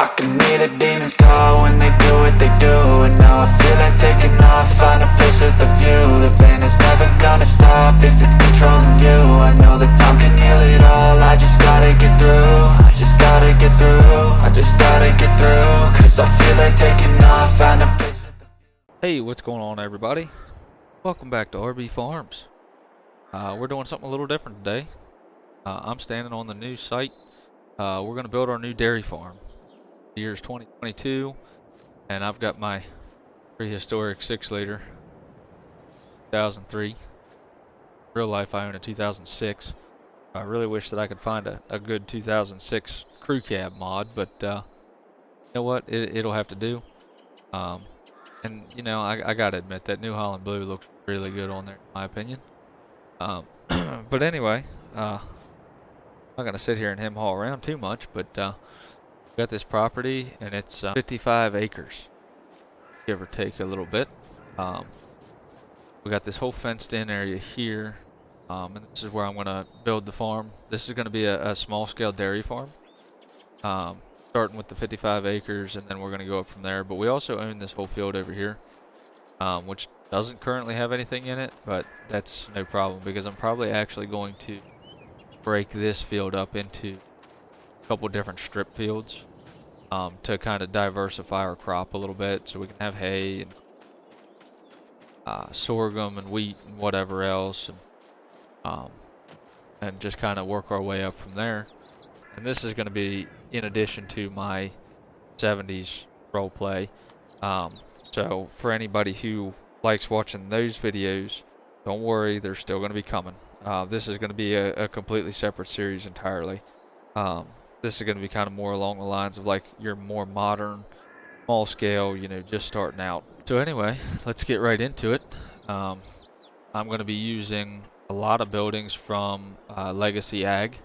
I can hear the demons call when they do what they do. And now I feel like taking off, find a place with a view. The pain is never gonna stop if it's controlling you. I know that time can heal it all, I just gotta get through. I just gotta get through, I just gotta get through. Cause I feel like taking off, find a place with a view. Hey, what's going on, everybody? Welcome back to RB Farms. We're doing something a little different today. I'm standing on the new site. We're going to build our new dairy farm. The year is 2022, and I've got my prehistoric 6-liter 2003. Real life, I own a 2006. I really wish that I could find a good 2006 crew cab mod, but you know what? It'll have to do. And you know, I gotta admit that New Holland Blue looks really good on there, in my opinion. But anyway, I'm not gonna sit here and hem-haw around too much, but we got this property, and it's 55 acres, give or take a little bit. We got this whole fenced-in area here, and this is where I'm gonna build the farm. This is gonna be a small-scale dairy farm. Starting with the 55 acres, and then we're going to go up from there. But we also own this whole field over here, which doesn't currently have anything in it, but that's no problem because I'm probably actually going to break this field up into a couple different strip fields to kind of diversify our crop a little bit, so we can have hay and sorghum and wheat and whatever else, and just kind of work our way up from there. And this is going to be in addition to my 70s roleplay. So for anybody who likes watching those videos, don't worry, they're still going to be coming. This is going to be a completely separate series entirely. This is going to be kind of more along the lines of like your more modern, small scale, you know, just starting out. So anyway, let's get right into it. I'm going to be using a lot of buildings from Legacy Ag.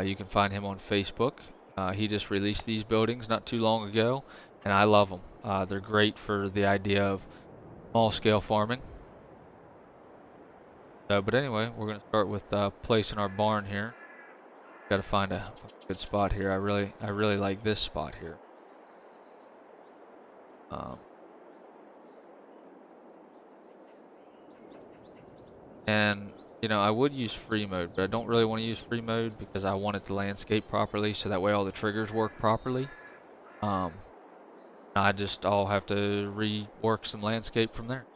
You can find him on Facebook. He just released these buildings not too long ago, and I love them. They're great for the idea of small-scale farming. But anyway, we're going to start with placing our barn here. Got to find a good spot here. I really like this spot here. And you know, I would use free mode, but I don't really want to use free mode because I want it to landscape properly, so that way all the triggers work properly. I'll have to rework some landscape from there.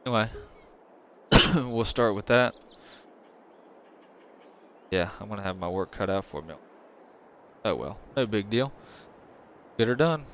Anyway, we'll start with that. Yeah, I'm gonna have my work cut out for me. Oh well, no big deal. Get her done.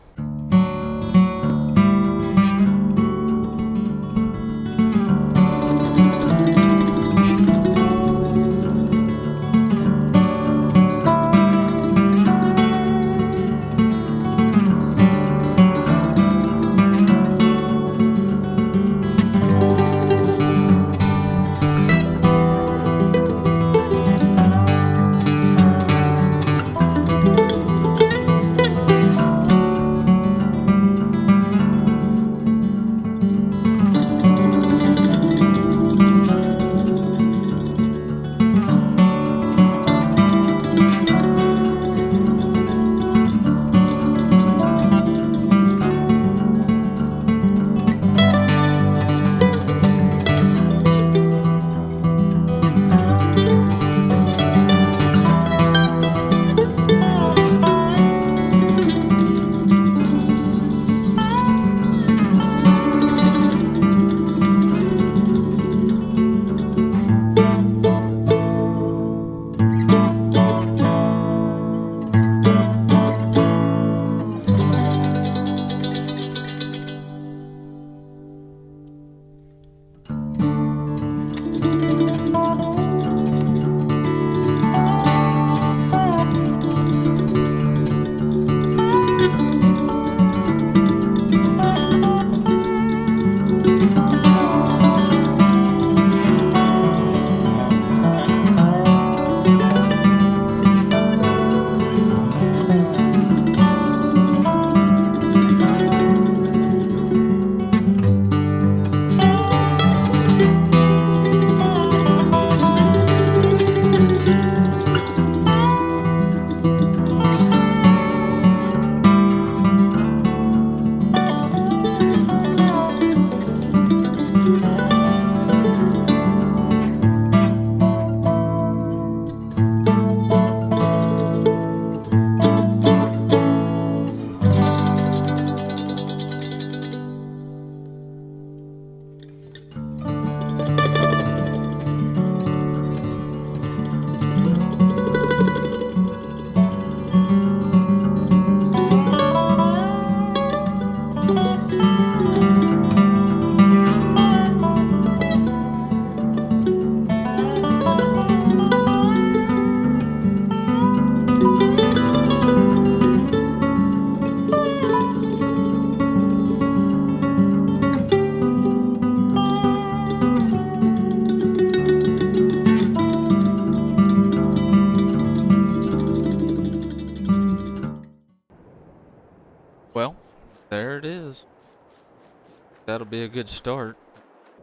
that'll be a good start.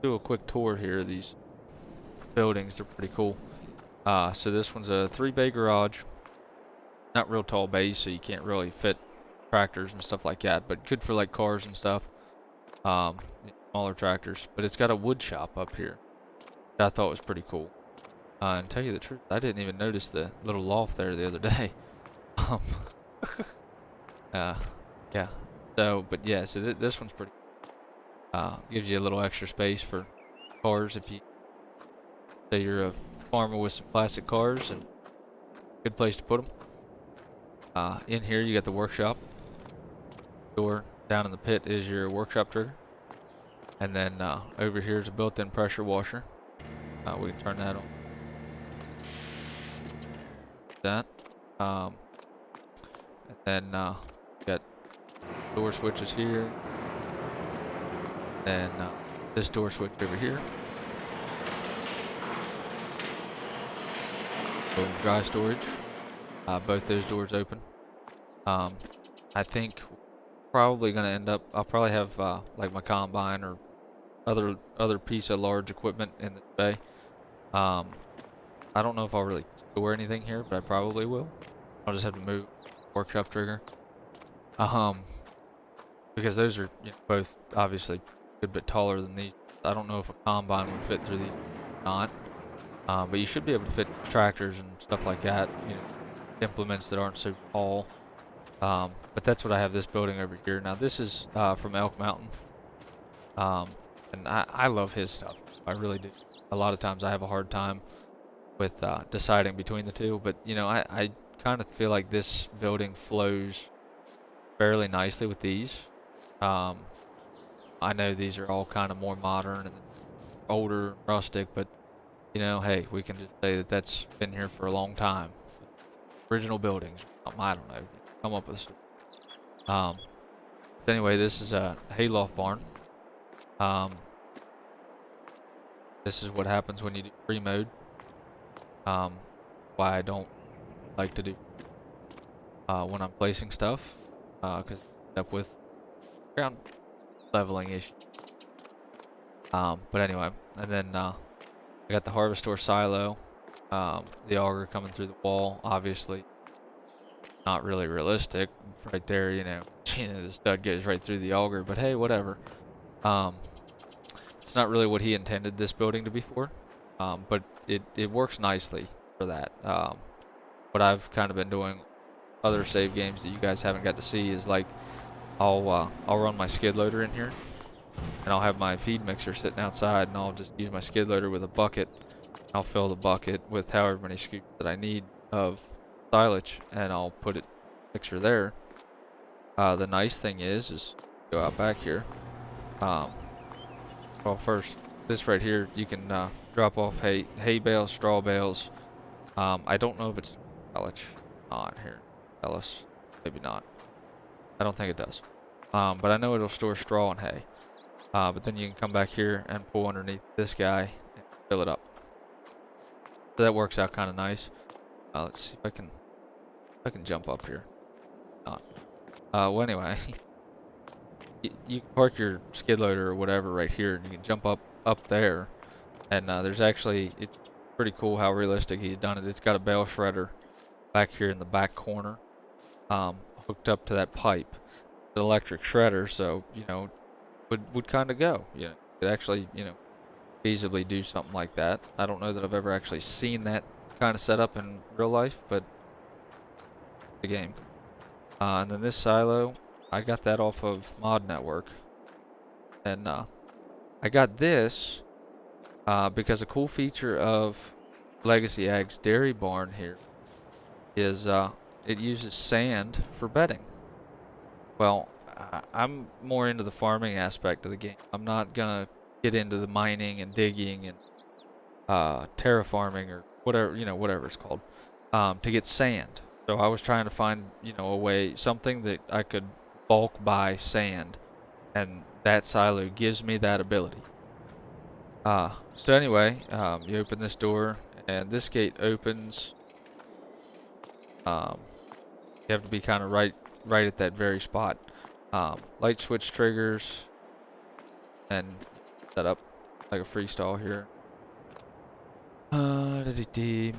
Do a quick tour here of these buildings. They're pretty cool. So this one's a 3-bay garage. Not real tall bays, so you can't really fit tractors and stuff like that, but good for like cars and stuff. Smaller tractors. But it's got a wood shop up here that I thought was pretty cool. And tell you the truth, I didn't even notice the little loft there the other day. Yeah. So, but yeah, so this one's pretty. Gives you a little extra space for cars if you say you're a farmer with some classic cars, and good place to put them. In here you got the workshop. Door down in the pit is your workshop trigger, and then over here is a built-in pressure washer. We can turn that on. That. And then got door switches here. Then this door switch over here. Boom, dry storage. Both those doors open. I think probably gonna end up. I'll probably have like my combine or other piece of large equipment in the bay. I don't know if I'll really store anything here, but I probably will. I'll just have to move workshop trigger. Because those are both obviously a good bit taller than these. I don't know if a combine would fit through these or not. But you should be able to fit tractors and stuff like that. Implements that aren't so tall. But that's what I have this building over here. Now this is from Elk Mountain. And I love his stuff. I really do. A lot of times I have a hard time with deciding between the two, but I kind of feel like this building flows fairly nicely with these. I know these are all kind of more modern and older, rustic, but hey, we can just say that that's been here for a long time. Original buildings. I don't know. Come up with a story. But anyway, this is a hayloft barn. This is what happens when you do free mode. Why I don't like to do when I'm placing stuff, because I end up with ground leveling issues. But anyway, and then I got the harvestor silo, the auger coming through the wall. Obviously, not really realistic. Right there, the stud goes right through the auger. But hey, whatever. It's not really what he intended this building to be for, but it works nicely for that. What I've kind of been doing, other save games that you guys haven't got to see, is like I'll run my skid loader in here, and I'll have my feed mixer sitting outside, and I'll just use my skid loader with a bucket. I'll fill the bucket with however many scoops that I need of silage, and I'll put it mixer there. The nice thing is go out back here. Well, first, this right here, you can drop off hay bales, straw bales. I don't know if it's silage on here. Tell us, maybe not. I don't think it does. But I know it'll store straw and hay. But then you can come back here and pull underneath this guy and fill it up. So that works out kind of nice. Let's see if I can jump up here. Not. Well, anyway, you can park your skid loader or whatever right here, and you can jump up there. And there's actually, it's pretty cool how realistic he's done it. It's got a bale shredder back here in the back corner, hooked up to that pipe. The electric shredder, so would kind of go. Could actually feasibly do something like that. I don't know that I've ever actually seen that kind of setup in real life, but the game. And then this silo, I got that off of Mod Network, and I got this because a cool feature of Legacy Ag's dairy barn here is it uses sand for bedding. Well, I'm more into the farming aspect of the game. I'm not gonna get into the mining and digging and terraforming or whatever it's called to get sand. So I was trying to find a way, something that I could bulk buy sand, and that silo gives me that ability. So anyway, you open this door, and this gate opens. You have to be kind of right at that very spot. Light switch triggers, and set up like a freestyle here.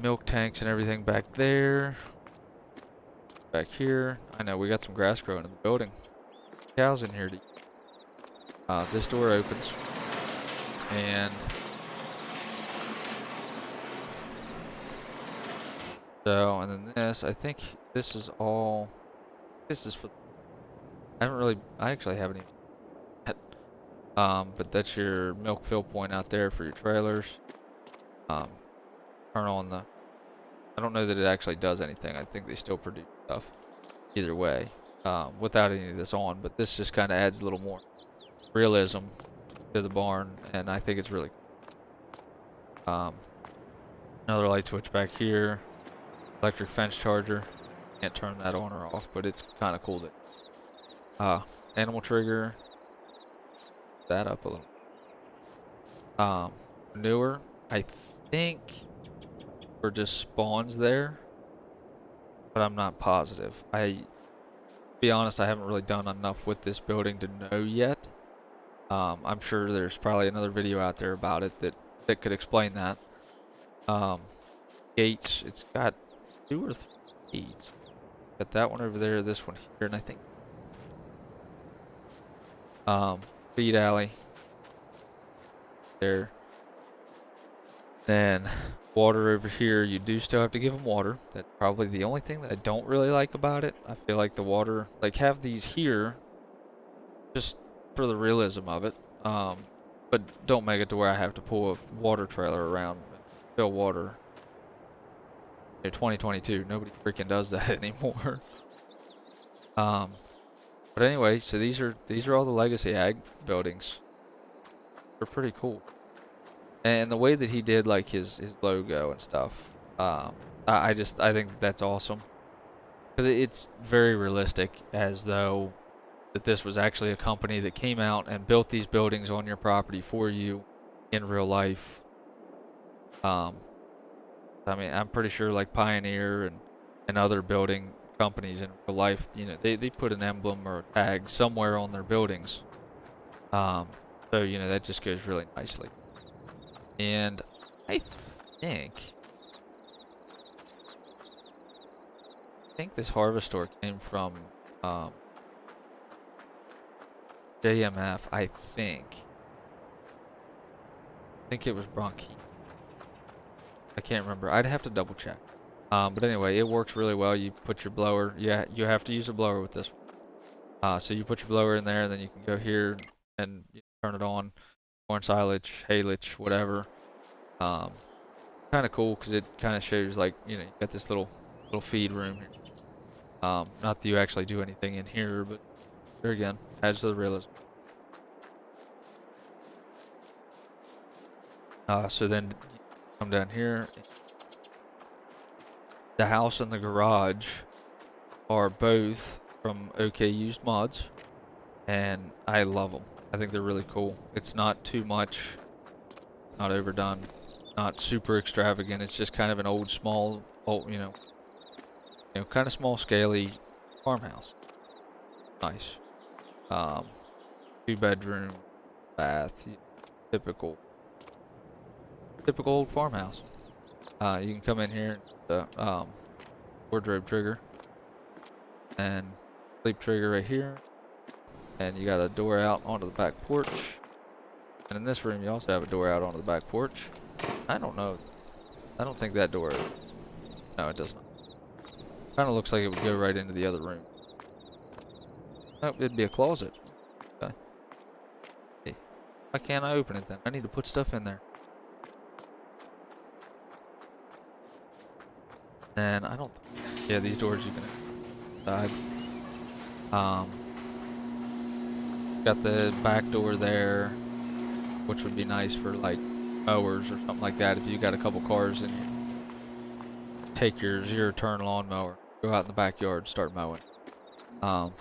Milk tanks and everything back there. Back here. I know we got some grass growing in the building. Cows in here to eat. This door opens. And so, and then this, I think this is all, this is for, I actually haven't even yet. But that's your milk fill point out there for your trailers. Turn on the, I don't know that it actually does anything. I think they still produce stuff either way, without any of this on, but this just kind of adds a little more realism to the barn, and I think it's really cool. Another light switch back here, electric fence charger. Can't turn that on or off, but it's kind of cool that animal trigger, that up a little. Newer, I think or just spawns there, but I'm not positive. To be honest, I haven't really done enough with this building to know yet. I'm sure there's probably another video out there about it that could explain that. Gates, it's got 2 or 3 gates. Got that one over there, this one here, and I think feed alley there. Then water over here, you do still have to give them water. That's probably the only thing that I don't really like about it. I feel like the water, like have these here just for the realism of it, but don't make it to where I have to pull a water trailer around and fill water. In 2022, nobody freaking does that anymore. But anyway, so these are all the legacy ag buildings. They're pretty cool. And the way that he did like his logo and stuff, I think that's awesome, because it's very realistic, as though that this was actually a company that came out and built these buildings on your property for you in real life. I mean, I'm pretty sure like Pioneer and other building companies in real life, you know, they put an emblem or a tag somewhere on their buildings. So you know, that just goes really nicely. And I think this harvest store came from JMF. I think it was Bronchi. I can't remember. I'd have to double check. But anyway, it works really well. You put your blower. Yeah, you have to use a blower with this one. So you put your blower in there, and then you can go here and turn it on. Corn silage, haylage, whatever. Kind of cool because it kind of shows, like, you know, you got this little feed room here. Not that you actually do anything in here, but there again, adds to the realism. So then you come down here. The house and the garage are both from OK Used Mods, and I love them. I think they're really cool. It's not too much, not overdone, not super extravagant. It's just kind of an old, you know, kind of small, scaly farmhouse. Nice. 2-bedroom, bath, typical old farmhouse. You can come in here, the wardrobe trigger and sleep trigger right here. And you got a door out onto the back porch. And in this room, you also have a door out onto the back porch. I don't know. I don't think that door. No, it does not. Kind of looks like it would go right into the other room. Nope, it'd be a closet. Okay. Hey, why can't I open it then? I need to put stuff in there. And I don't. Yeah, these doors you can. Got the back door there, which would be nice for like mowers or something like that. If you got a couple cars and take your 0-turn lawnmower, go out in the backyard, start mowing. But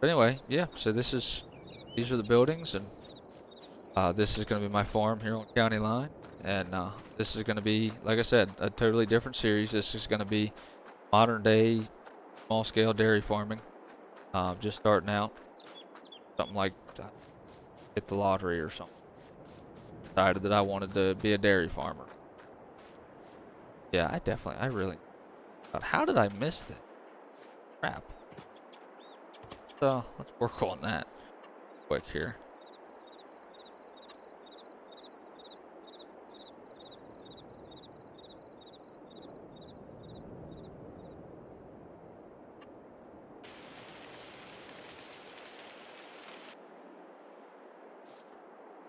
anyway, yeah. So these are the buildings, and this is going to be my farm here on County Line, and this is going to be, like I said, a totally different series. This is going to be modern day, small scale dairy farming, just starting out. Something like hit the lottery or something. Decided that I wanted to be a dairy farmer. Yeah, I really. But how did I miss this? Crap. So let's work on that quick here.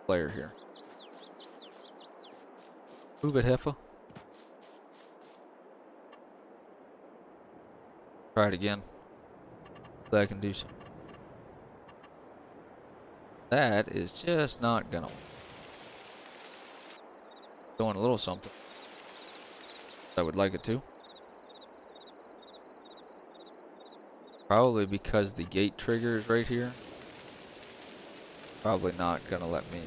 Player here. Move it, heifer. Try it again. So I can do something. That is just not gonna work. Doing a little something. I would like it to. Probably because the gate trigger is right here. Probably not gonna let me.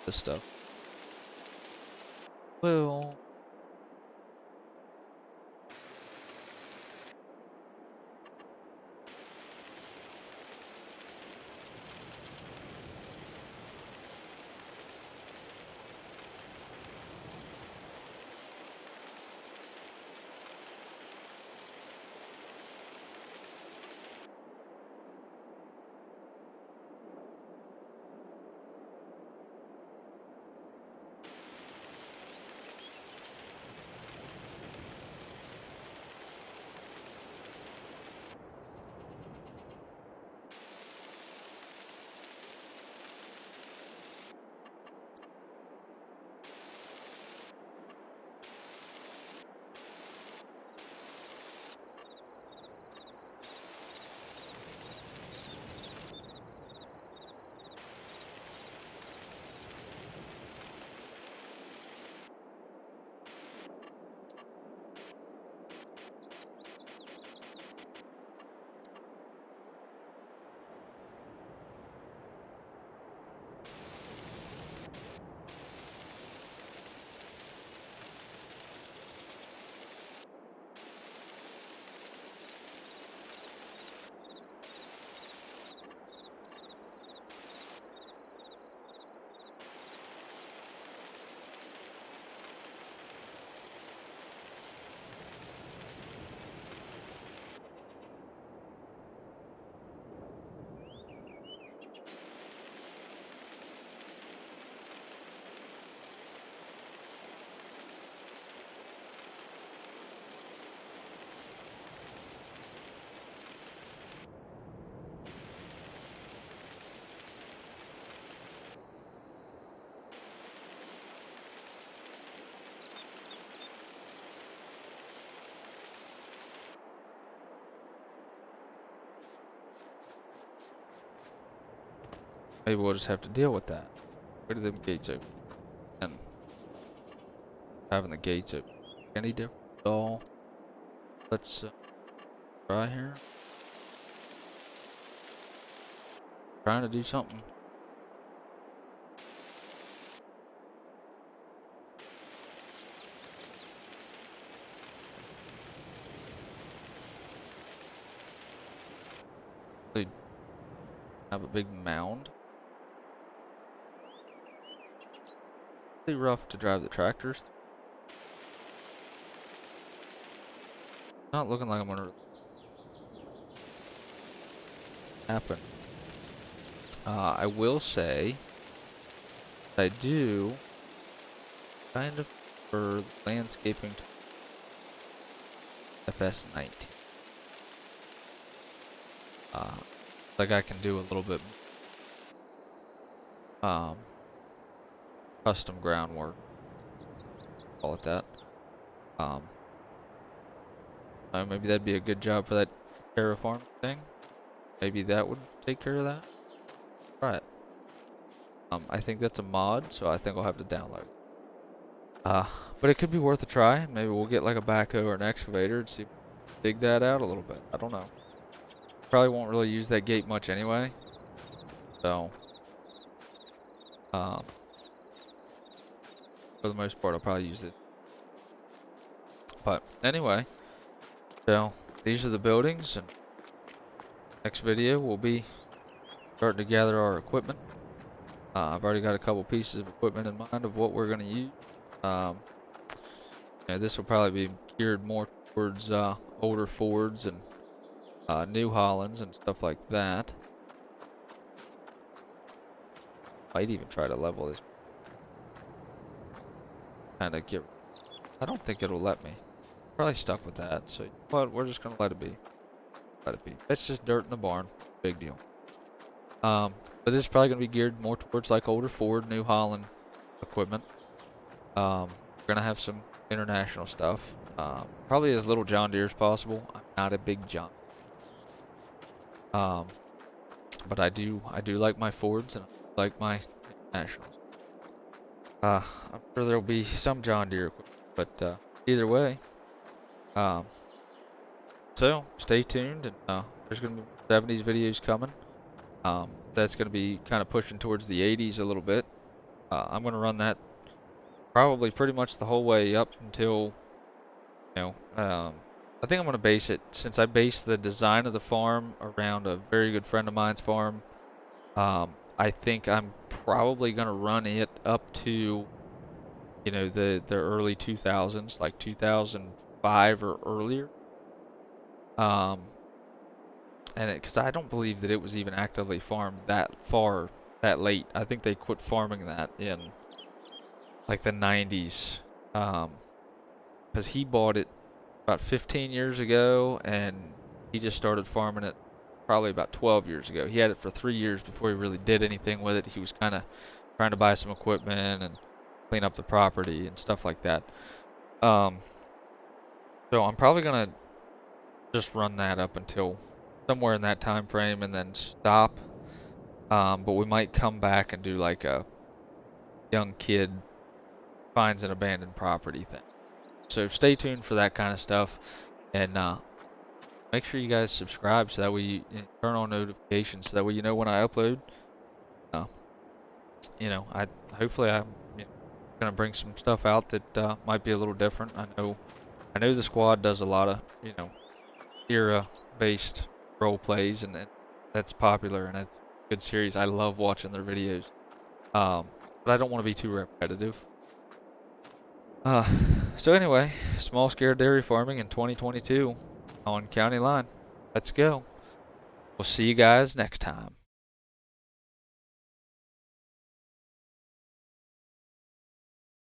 This stuff. Well. Maybe we'll just have to deal with that. Where do them gates open? And having the gates open. Any different at all? Let's try here. Trying to do something. They have a big mound. Pretty rough to drive the tractors. Not looking like I'm gonna happen. I will say I do kind of for landscaping FS19. Like I can do a little bit custom groundwork, call it that. Maybe that'd be a good job for that terraform thing. Maybe that would take care of that. Try it. I think that's a mod, so I think I'll have to download. But it could be worth a try. Maybe we'll get like a backhoe or an excavator and see, dig that out a little bit. I don't know. Probably won't really use that gate much anyway. So, for the most part, I'll probably use it. But anyway, so these are the buildings, and next video we'll be starting to gather our equipment. I've already got a couple pieces of equipment in mind of what we're going to use. Yeah, this will probably be geared more towards older Fords and New Hollands and stuff like that. Might even try to level this. Kind of get. I don't think it'll let me. Probably stuck with that. So, but we're just gonna let it be. Let it be. It's just dirt in the barn. Big deal. But this is probably gonna be geared more towards like older Ford, New Holland equipment. We're gonna have some international stuff. Probably as little John Deere as possible. I'm not a big John. But I do like my Fords and I like my Nationals. I'm sure there'll be some John Deere equipment, but either way, so stay tuned, and there's gonna be 70s videos coming. That's gonna be kind of pushing towards the 80s a little bit. I'm gonna run that probably pretty much the whole way up until, I think I'm gonna base it, since I based the design of the farm around a very good friend of mine's farm. I think I'm probably gonna run it up to, the early 2000s, like 2005 or earlier. And because I don't believe that it was even actively farmed that far, that late. I think they quit farming that in like the 90s. Because he bought it about 15 years ago, and he just started farming it probably about 12 years ago. He had it for 3 years before he really did anything with it. He was kind of trying to buy some equipment and clean up the property and stuff like that. So I'm probably gonna just run that up until somewhere in that time frame and then stop. But we might come back and do like a young kid finds an abandoned property thing. So stay tuned for that kind of stuff, and make sure you guys subscribe so that way you turn on notifications so that way you know when I upload. Hopefully I'm gonna bring some stuff out that might be a little different. I know the squad does a lot of era-based role plays, and that's popular and it's a good series. I love watching their videos, but I don't want to be too repetitive. So anyway, small scale dairy farming in 2022 on County Line. Let's go. We'll see you guys next time.